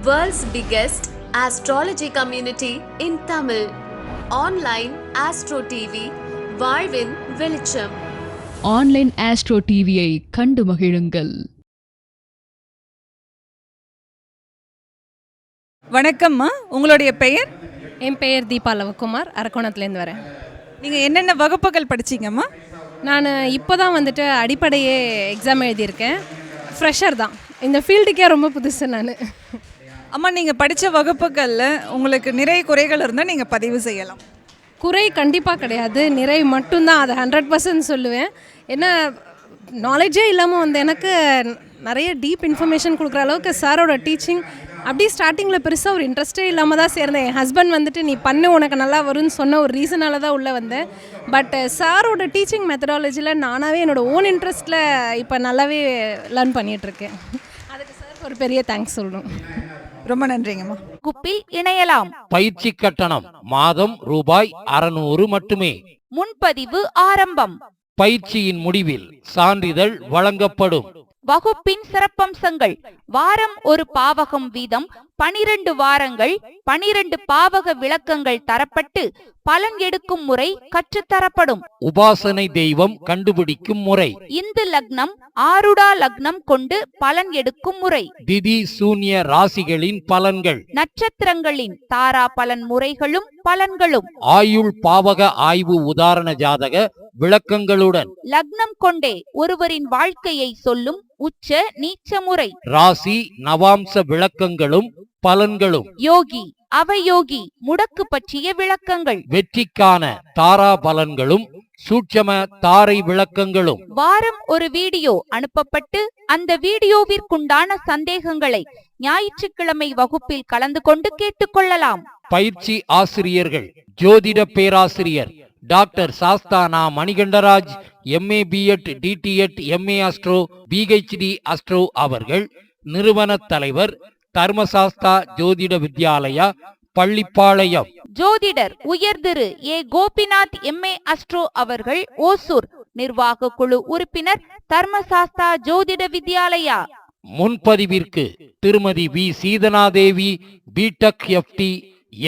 World's biggest astrology community in Tamil. Online Astro TV, வாழ்வின் வெளிச்சம். Online astro டிவியை கண்டு மகிழுங்கள். வணக்கம்மா, உங்களுடைய பெயர்? என் பெயர் தீபா லவகுமார், அரக்கோணத்துலேருந்து வரேன். நீங்கள் என்னென்ன வகுப்புகள் படிச்சிங்கம்மா? நான் இப்போ தான் வந்துட்டு அடிப்படையே எக்ஸாம் எழுதியிருக்கேன். ஃப்ரெஷர் தான், இந்த ஃபீல்டுக்கே ரொம்ப புதுசு நான். அம்மா, நீங்கள் படித்த வகுப்புகளில் உங்களுக்கு நிறைய குறைகள் இருந்தால் நீங்கள் பதிவு செய்யலாம். குறை கண்டிப்பாக கிடையாது, நிறை மட்டும்தான். அதை 100% சொல்லுவேன். ஏன்னா நாலேஜே இல்லாமல் வந்து எனக்கு நிறைய டீப் இன்ஃபர்மேஷன் கொடுக்குற அளவுக்கு சாரோட டீச்சிங் அப்படி ஸ்டார்டிங்கில் பெருசாக ஒரு இன்ட்ரெஸ்ட்டே இல்லாமல் தான் சேர்ந்தேன். என் ஹஸ்பண்ட் வந்துட்டு நீ பண்ணு உனக்கு நல்லா வரும்னு சொன்ன ஒரு ரீசனால தான் உள்ளே வந்தேன். பட் சாரோட டீச்சிங் மெத்தடாலஜியில் நானாகவே என்னோடய ஓன் இன்ட்ரெஸ்ட்டில் இப்போ நல்லாவே லேர்ன் பண்ணிகிட்ருக்கேன். அதுக்கு சார் ஒரு பெரிய தேங்க்ஸ் சொல்லணும். ரொம்ப நன்றிங்கம்மா. குப்பில் இணையலாம். பயிற்சி கட்டணம் மாதம் ரூபாய் 600 மட்டுமே. முன்பதிவு ஆரம்பம். பயிற்சியின் முடிவில் சான்றிதழ் வழங்கப்படும். வகுப்பின் சிறப்பம்சங்கள்: வாரம் ஒரு பாவகம் வீதம், 12 வாரங்கள் 12 பாவக விளக்கங்கள் தரப்பட்டு பலன் எடுக்கும் முறை கற்றுத்தரப்படும். உபாசனை தெய்வம் கண்டுபிடிக்கும் முறை. இந்து லக்னம் ஆருடா லக்னம் கொண்டு பலன் எடுக்கும் முறை. திதி சூன்ய ராசிகளின் பலன்கள். நட்சத்திரங்களின் தாரா பலன் முறைகளும் பலன்களும். ஆயுள் பாவக ஆய்வு உதாரண ஜாதக விளக்கங்களுடன். லக்னம் கொண்டே ஒருவரின் வாழ்க்கையை சொல்லும் உச்ச நீச்ச முறை. ராசி நவாம்ச விளக்கங்களும் பலன்களும். யோகி அவயோகி முடக்கு பற்றிய விளக்கங்கள். வெற்றிக்கான தாரா பலன்களும் சூட்சம தாரை விளக்கங்களும். வாரம் ஒரு வீடியோ அனுப்பப்பட்டு அந்த வீடியோவிற்குண்டான சந்தேகங்களை ஞாயிற்றுக்கிழமை வகுப்பில் கலந்து கொண்டு கேட்டுக்கொள்ளலாம். பயிற்சி ஆசிரியர்கள்: ஜோதிட பேராசிரியர் doctor Sasthana Manikandaraj, MA B.Ed DTEd MA astro PhD astro அவர்கள். நிறுவன தலைவர் தர்மசாஸ்தா ஜோதிட வித்யாலயா, பள்ளிப்பாளையம். ஜோதிடர் உயர்திரு ஏ கோபிநாத் MA அஸ்ட்ரோ அவர்கள், ஓசூர். நிர்வாக குழு உறுப்பினர் தர்மசாஸ்தா ஜோதிட வித்யாலயா. முன்பதிவிற்கு திருமதி V Seethanadevi, B.Tech FT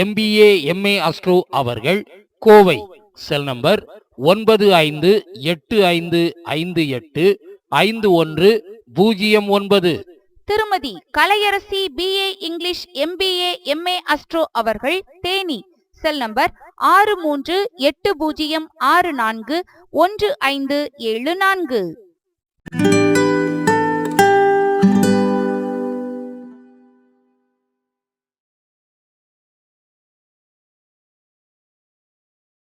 MBA MA astro அவர்கள், கோவை. Cell number 958585151009. திருமதி Kalaiyarasi BA English MBA MA astro அவர்கள், தேனி. Cell number 6380641574.